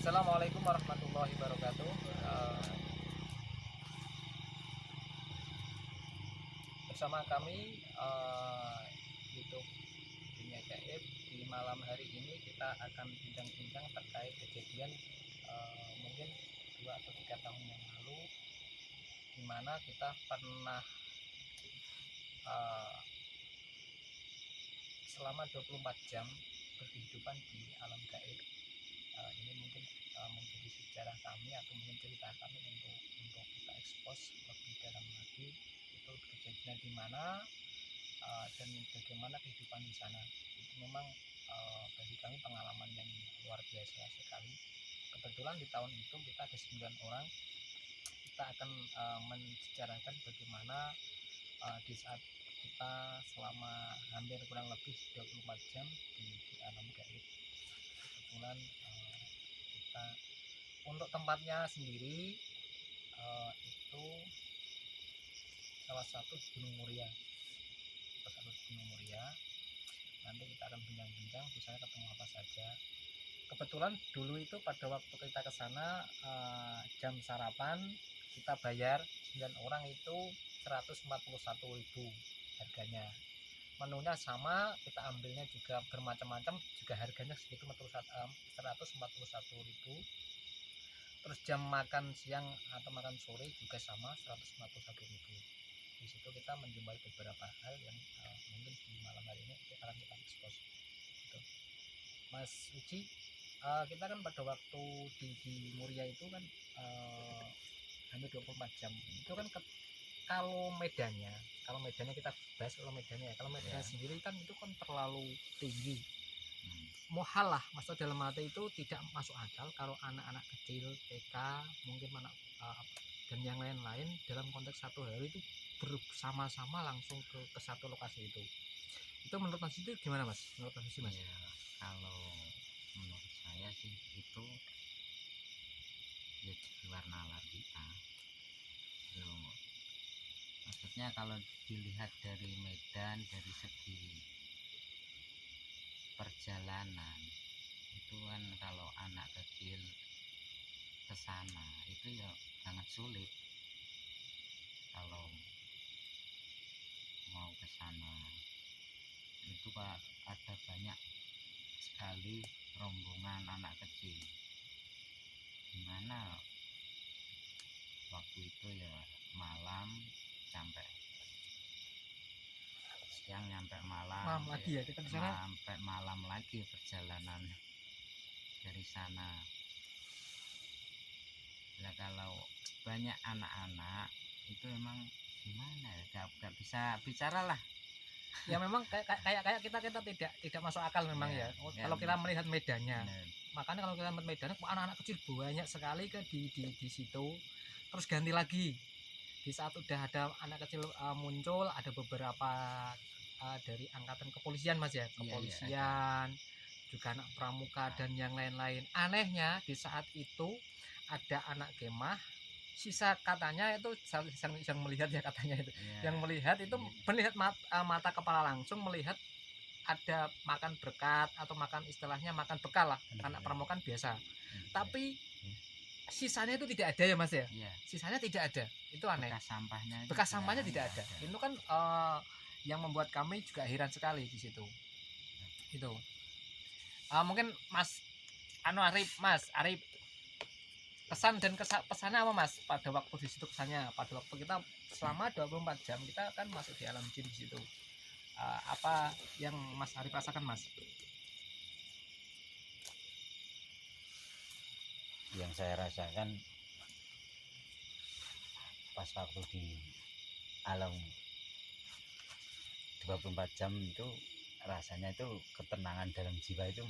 Assalamualaikum warahmatullahi wabarakatuh. Bersama kami YouTube Dunia Gaib. Di malam hari ini kita akan bincang-bincang terkait kejadian mungkin 2 atau 3 tahun yang lalu, di mana kita pernah uh, selama 24 jam berkehidupan di alam gaib. Ini mungkin menjadi sejarah kami atau mungkin cerita kami untuk kita ekspos lebih dalam lagi, itu kejadian di mana dan bagaimana kehidupan di sana. Itu memang bagi kami pengalaman yang luar biasa sekali. Kebetulan di tahun itu kita ada 9 orang. Kita akan mensejarahkan bagaimana di saat kita selama hampir kurang lebih 24 jam di alam gaib. Kebetulan kita untuk tempatnya sendiri itu salah satu Gunung Muria. Nanti kita akan bincang-bincang di sana ketemu apa saja. Kebetulan dulu itu pada waktu kita ke sana jam sarapan kita bayar 9 orang itu 141.000 harganya. Menunya sama, kita ambilnya juga bermacam-macam, juga harganya segitu 141.000. Terus jam makan siang atau makan sore juga sama 141.000. Di situ kita menjumpai beberapa hal yang mungkin di malam hari ini akan kita ekspos. Gitu. Mas Uci, kita kan pada waktu di Muria itu kan hampir 24 jam. Itu kan kalau medannya kita bahas kalau medannya sendiri kan itu kan terlalu tinggi. Mohal lah, maksud dalam hati itu tidak masuk akal kalau anak-anak kecil TK mungkin dan yang lain-lain dalam konteks satu hari itu bersama-sama langsung ke satu lokasi itu menurut Mas itu gimana Mas? Menurut Mas Mas? Ya, kalau menurut saya sih itu ya di luar nalar kita. Maksudnya kalau dilihat dari medan, dari segi perjalanan itu kan kalau anak kecil ke sana itu ya sangat sulit. Kalau mau ke sana itu Pak, ada banyak sekali rombongan anak kecil, dimana waktu itu ya malam sampai siang, nyampe malam lagi ya kita di sana. Sampai malam lagi perjalanan dari sana. Nah, kalau banyak anak-anak itu emang gimana ya, gak bisa bicara lah Ya memang kayak kita tidak masuk akal memang ya, kalau kita melihat medannya. Makanya kalau kita melihat medannya anak-anak kecil banyak sekali di situ. Terus ganti lagi di saat udah ada anak kecil muncul, ada beberapa dari angkatan kepolisian Mas ya, kepolisian juga anak pramuka dan yang lain-lain. Anehnya di saat itu ada anak kemah, sisa katanya itu yang melihat ya, katanya itu yang melihat itu melihat mata kepala langsung melihat ada makan berkat atau makan istilahnya makan bekal lah, anak pramuka biasa. Tapi sisanya itu tidak ada ya Mas ya. Sisanya tidak ada, itu aneh. Bekas sampahnya tidak ada. Itu kan yang membuat kami juga heran sekali di situ. Itu mungkin Mas Arif kesan dan pesannya apa Mas pada waktu di situ? Kesannya pada waktu kita selama 24 jam kita kan masuk di alam jin di situ, apa yang Mas Arif rasakan Mas? Yang saya rasakan pas waktu di alam 24 jam itu rasanya itu ketenangan dalam jiwa itu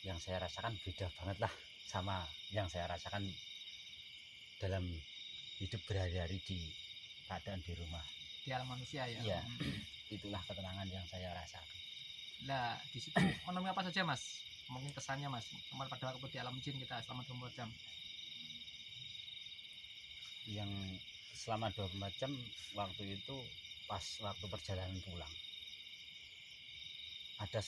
yang saya rasakan beda banget lah sama yang saya rasakan dalam hidup berhari-hari di keadaan di rumah di alam manusia ya. Iya, itulah ketenangan yang saya rasakan. Nah di situ menemui apa saja Mas? Mungkin kesannya Mas pada waktu di alam jin kita selama 24 jam. Yang selama 24 jam waktu itu pas waktu perjalanan pulang ada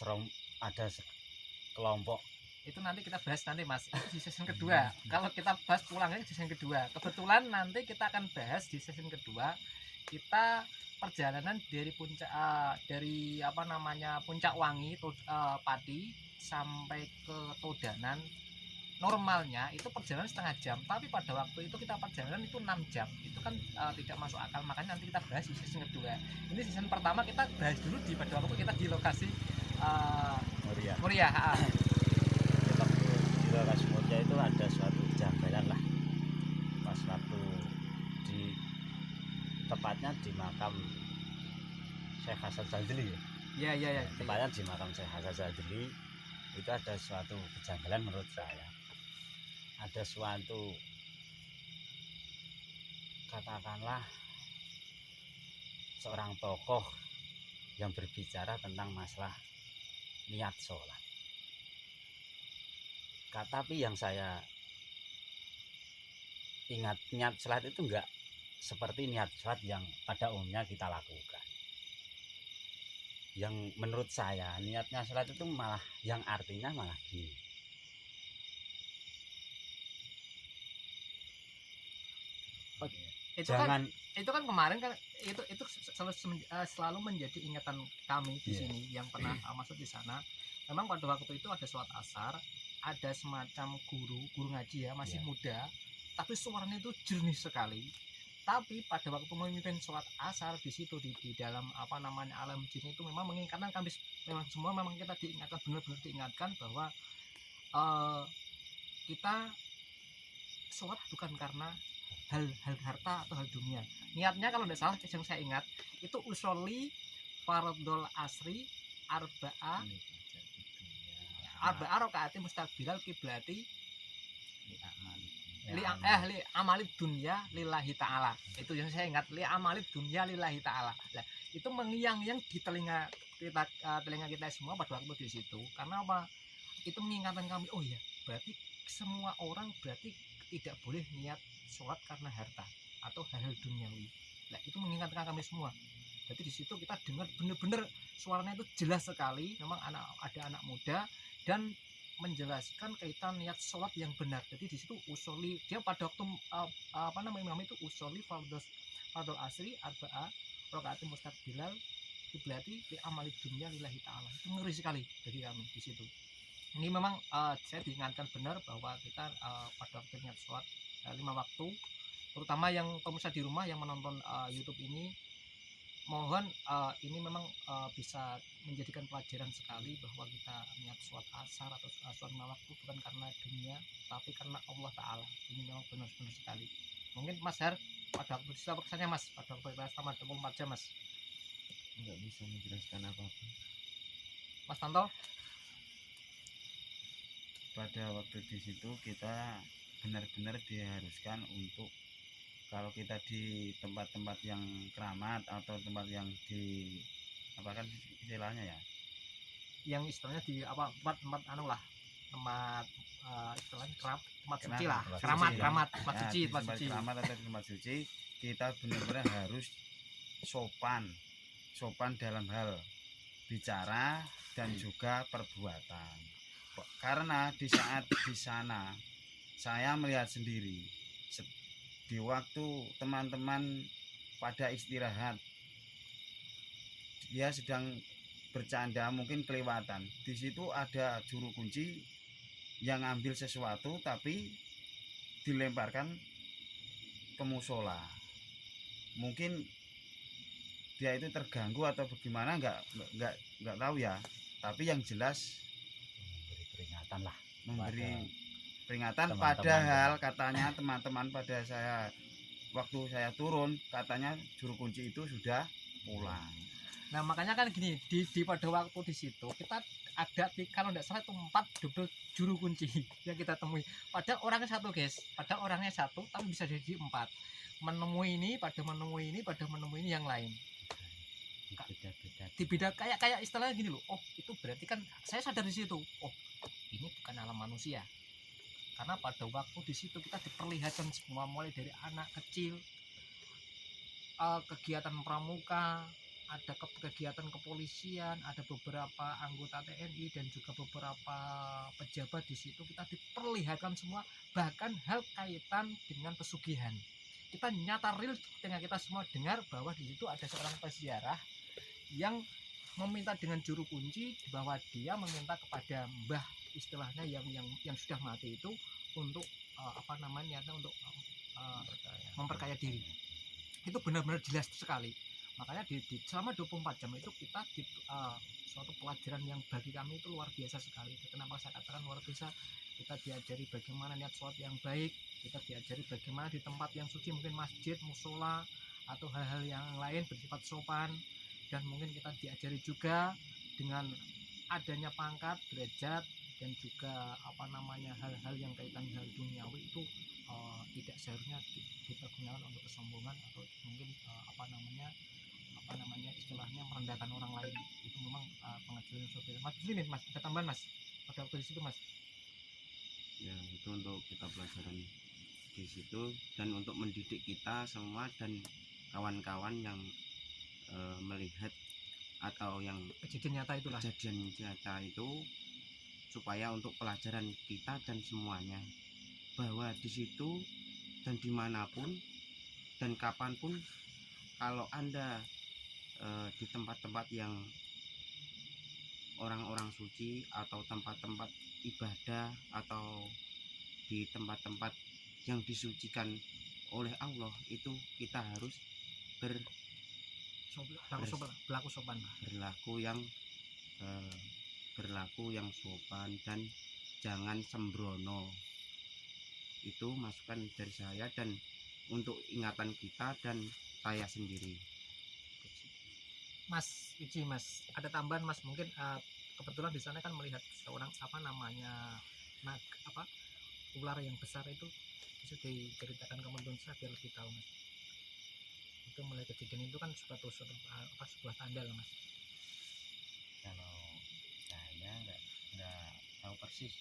kelompok itu nanti kita bahas nanti Mas, itu di season kedua. Kalau kita bahas pulangnya di season kedua, kebetulan nanti kita akan bahas di season kedua kita perjalanan dari puncak dari apa namanya Puncak Wangi Pati sampai ke Todanan. Normalnya itu perjalanan setengah jam, tapi pada waktu itu kita perjalanan itu 6 jam. Itu kan tidak masuk akal, makanya nanti kita bahas di season kedua. Ini season pertama kita bahas dulu di pada waktu kita di lokasi Muria. Di lokasi Muria itu ada suatu kejanggalan lah. Pas waktu di tepatnya di makam Syekh Hasan Sadzili ya. Iya. Tepatnya di makam Syekh Hasan Sadzili itu ada suatu kejanggalan menurut saya. Ada suatu katakanlah seorang tokoh yang berbicara tentang masalah niat sholat. Tapi yang saya ingat, niat sholat itu enggak seperti niat sholat yang pada umumnya kita lakukan. Yang menurut saya niatnya sholat itu malah yang artinya malah gini. Itu kan kemarin kan itu selalu menjadi ingatan kami di sini yang pernah masuk di sana. Memang pada waktu itu ada sholat asar, ada semacam guru ngaji ya, masih muda, tapi suaranya itu jernih sekali. Tapi pada waktu memimpin sholat asar di situ di dalam apa namanya alam jin itu memang mengingatkan kami memang semua memang kita diingatkan, benar-benar diingatkan bahwa kita sholat bukan karena hal harta atau hal dunia. Niatnya kalau tidak salah yang saya ingat itu usolli fardhol asri arba'a rakaat mustaqbilal kiblati li amalid dunya lillahi ta'ala. Itu yang saya ingat, li amalid dunya lillahi ta'ala. Nah, itu mengiang-iang di telinga kita semua pada waktu di situ. Karena apa? Itu mengingatkan kami, oh ya, berarti semua orang berarti tidak boleh niat sholat karena harta atau hal-hal duniawi. Nah, itu mengingatkan kami semua. Jadi di situ kita dengar benar-benar suaranya itu jelas sekali. Memang ada anak muda dan menjelaskan kaitan niat sholat yang benar. Jadi di situ usoli dia pada waktu apa namanya imam itu usoli fardhol asri arba'a rakaat mustaqbilal kiblati li amali dunya lillahi ta'ala. Itu ngeri sekali bagi kami di situ. Ini memang saya diingatkan benar bahwa kita pada waktu niat sholat 5 waktu, terutama yang pemirsa di rumah yang menonton YouTube ini, mohon ini memang bisa menjadikan pelajaran sekali bahwa kita niat sholat asar atau sholat 5 waktu bukan karena dunia, tapi karena Allah Ta'ala. Ini memang benar-benar sekali. Mungkin Mas Har pada waktu itu kesannya Mas pada waktu kita selama 24 jam Mas nggak bisa menjelaskan apapun. Mas Tanto? Pada waktu di situ kita benar-benar diharuskan untuk kalau kita di tempat-tempat yang keramat atau tempat yang di apa kan istilahnya ya, yang istilahnya di apa tempat anu lah, tempat istilahnya tempat suci lah, keramat tempat suci, tempat keramat atau tempat suci, kita benar-benar harus sopan dalam hal bicara dan juga perbuatan. Karena di saat di sana saya melihat sendiri di waktu teman-teman pada istirahat, dia sedang bercanda mungkin kelewatan. Di situ ada juru kunci yang ngambil sesuatu tapi dilemparkan ke musola. Mungkin dia itu terganggu atau bagaimana nggak tahu ya. Tapi yang jelas memberi peringatan padahal katanya teman-teman pada saya waktu saya turun katanya juru kunci itu sudah pulang. Nah makanya kan gini di pada waktu di situ kita ada kalau tidak salah itu 4 double juru kunci yang kita temui. Padahal orangnya satu guys, padahal orangnya satu tapi bisa jadi 4 menemui ini yang lain. Beda kayak istilahnya gini loh. Oh itu berarti kan saya sadar di situ. Oh ini bukan alam manusia. Karena pada waktu di situ kita diperlihatkan semua mulai dari anak kecil, kegiatan pramuka, ada kegiatan kepolisian, ada beberapa anggota TNI dan juga beberapa pejabat di situ, kita diperlihatkan semua, bahkan hal kaitan dengan pesugihan. Kita nyata real dengan kita semua dengar bahwa di situ ada seorang peziarah yang meminta dengan juru kunci, bahwa dia meminta kepada mbah istilahnya yang sudah mati itu untuk untuk memperkaya diri. Itu benar-benar jelas sekali. Makanya di selama 24 jam itu kita di suatu pelajaran yang bagi kami itu luar biasa sekali. Kenapa saya katakan luar biasa? Kita diajari bagaimana niat sholat yang baik, kita diajari bagaimana di tempat yang suci, mungkin masjid, musola, atau hal-hal yang lain bersifat sopan. Dan mungkin kita diajari juga dengan adanya pangkat, derajat, dan juga hal-hal yang kaitan hal duniawi itu tidak seharusnya dipergunakan untuk kesombongan atau mungkin istilahnya merendahkan orang lain. Itu memang pengajaran sosial. Mas Muslimin, Mas, ada tambahan Mas pada waktu di situ Mas? Ya, itu untuk kita pelajaran di situ dan untuk mendidik kita semua dan kawan-kawan yang melihat atau yang Kejadian nyata itulah. kejadian nyata itu, supaya untuk pelajaran kita dan semuanya, bahwa di situ dan dimanapun dan kapanpun, kalau Anda di tempat-tempat yang orang-orang suci atau tempat-tempat ibadah atau di tempat-tempat yang disucikan oleh Allah, itu kita harus berlaku sopan. Berlaku yang sopan dan jangan sembrono. Itu masukan dari saya dan untuk ingatan kita dan saya sendiri. Mas Ici, Mas, ada tambahan Mas? Mungkin kebetulan di sana kan melihat seorang ular yang besar itu, bisa diceritakan ke menurut saya biar lebih tahu Mas. Itu mulai kejadian itu kan sebuah tanda lah Mas. Kalau saya nggak tahu persis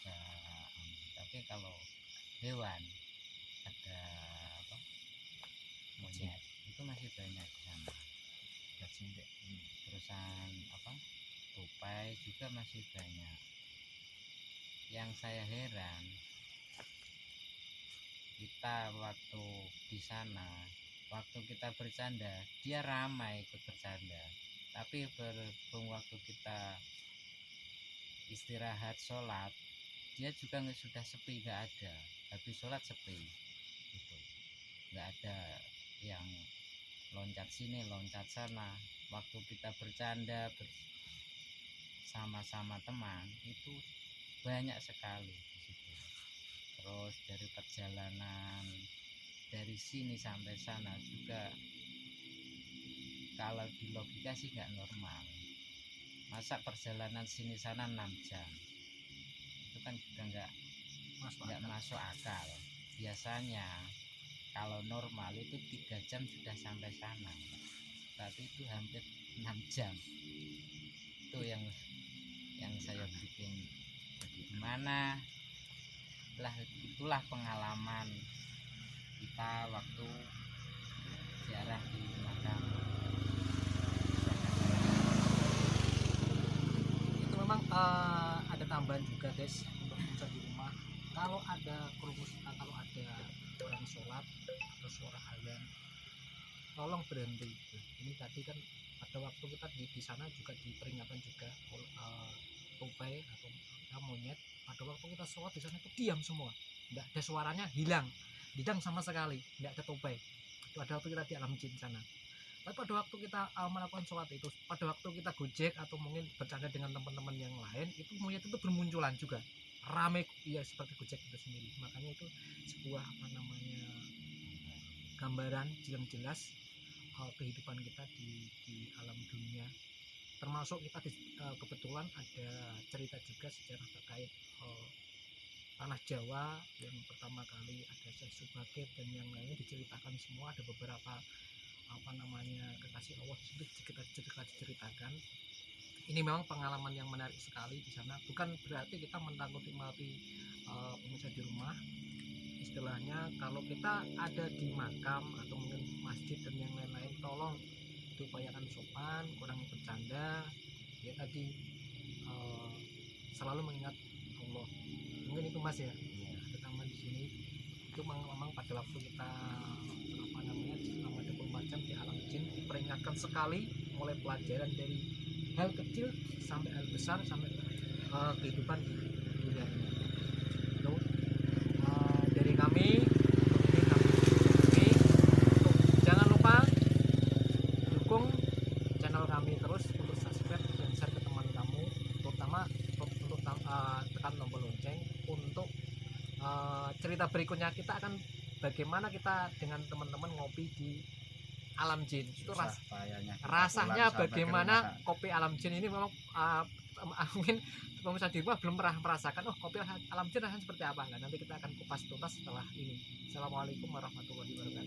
ya. Tapi kalau hewan ada monyet itu masih banyak di sana. Terusan tupai juga masih banyak. Yang saya heran, kita waktu di sana, waktu kita bercanda, dia ramai ikut bercanda. Tapi berhubung waktu kita istirahat sholat, dia juga sudah sepi, nggak ada. Habis sholat sepi, gitu. Nggak ada yang loncat sini, loncat sana. Waktu kita bercanda sama-sama teman, itu banyak sekali di situ. Terus dari perjalanan dari sini sampai sana juga, kalau di logika sih nggak normal. Masa perjalanan sini sana 6 jam, itu kan juga nggak masuk akal. Biasanya kalau normal itu 3 jam sudah sampai sana, tapi itu hampir 6 jam. Itu yang saya bikin gimana lah. Itulah pengalaman kita waktu ziarah di makam. Itu memang ada tambahan juga guys untuk pemirsa di rumah. Kalau ada orang sholat atau suara azan, tolong berhenti. Ini tadi kan pada waktu kita di sana juga diperingatkan juga tupai atau monyet. Pada waktu kita sholat di sana itu diam semua, tidak ada suaranya, hilang sama sekali, tidak ada tupai. Itu ada waktu kita di alam jin sana. Tapi pada waktu kita melakukan sholat itu, pada waktu kita gojek atau mungkin bercanda dengan teman-teman yang lain, itu monyet itu bermunculan juga, ramai ya seperti gojek itu sendiri. Makanya itu sebuah gambaran yang jelas kehidupan kita di alam dunia. Termasuk kita kebetulan ada cerita juga sejarah terkait tanah Jawa yang pertama kali ada Syekh Subagir dan yang lainnya diceritakan semua. Ada beberapa kekasih Allah itu kita diceritakan. Ini memang pengalaman yang menarik sekali di sana. Bukan berarti kita menakut-nakuti pemirsa di rumah. Istilahnya kalau kita ada di makam atau mungkin masjid dan yang lain-lain, tolong diupayakan sopan, kurangi bercanda, ya tadi selalu mengingat Allah. Mungkin itu Mas ya, terutama di sini itu memang pada waktu kita apa namanya selama 24 jam di alam jin diperingatkan sekali, mulai pelajaran dari hal kecil sampai hal besar sampai kehidupan di dunia ini. Itu dari kami jangan lupa dukung channel kami terus untuk subscribe dan share ke teman kamu, terutama untuk tekan tombol lonceng untuk cerita berikutnya kita akan bagaimana kita dengan teman-teman ngopi di alam jin itu rasanya bagaimana kopi alam jin ini. Memang mungkin pemirsa di rumah belum pernah merasakan kopi alam jin rasanya seperti apa. Nah, nanti kita akan kupas tuntas setelah ini. Assalamualaikum warahmatullahi wabarakatuh.